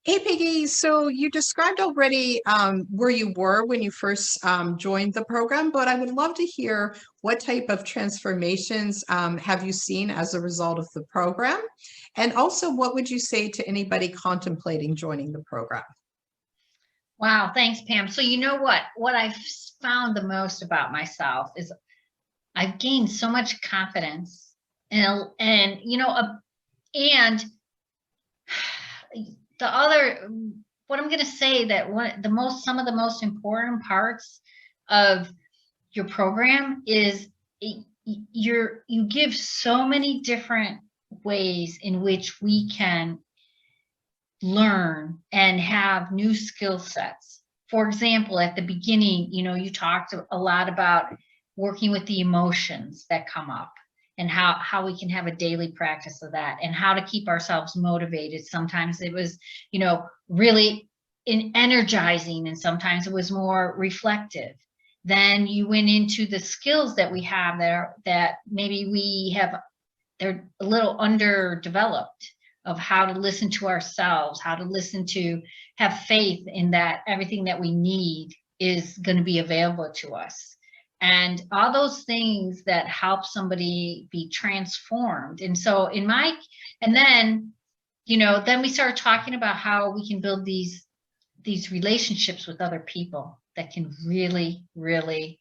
Hey, Peggy. So you described already where you were when you first joined the program, but I would love to hear what type of transformations have you seen as a result of the program? And also, what would you say to anybody contemplating joining the program? Wow, thanks, Pam. So you know what? What I've found the most about myself is I've gained so much confidence and and the other what I'm going to say that some of the most important parts of your program is you give so many different ways in which we can learn and have new skill sets. For example, at the beginning, you talked a lot about working with the emotions that come up and how we can have a daily practice of that and how to keep ourselves motivated. Sometimes it was, really energizing, and sometimes it was more reflective. Then you went into the skills that we have that maybe they're a little underdeveloped, of how to listen to ourselves, how to have faith in that everything that we need is going to be available to us. And all those things that help somebody be transformed. And so and then we started talking about how we can build these relationships with other people that can really, really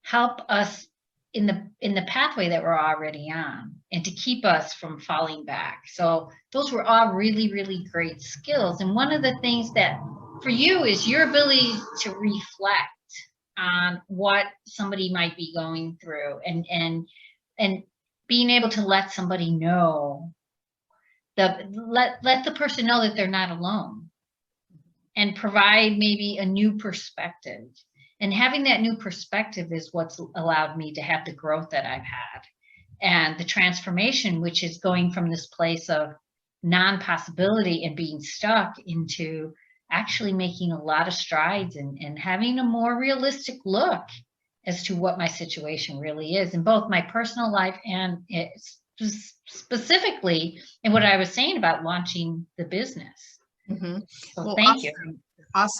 help us in the pathway that we're already on, and to keep us from falling back. So those were all really, really great skills. And one of the things that for you is your ability to reflect on what somebody might be going through, and being able to let somebody know, let the person know that they're not alone, and provide maybe a new perspective. And having that new perspective is what's allowed me to have the growth that I've had, and the transformation, which is going from this place of non-possibility and being stuck into actually making a lot of strides, and having a more realistic look as to what my situation really is in both my personal life and specifically in what I was saying about launching the business. Mhm. So Well, thank you. awesome. Awesome.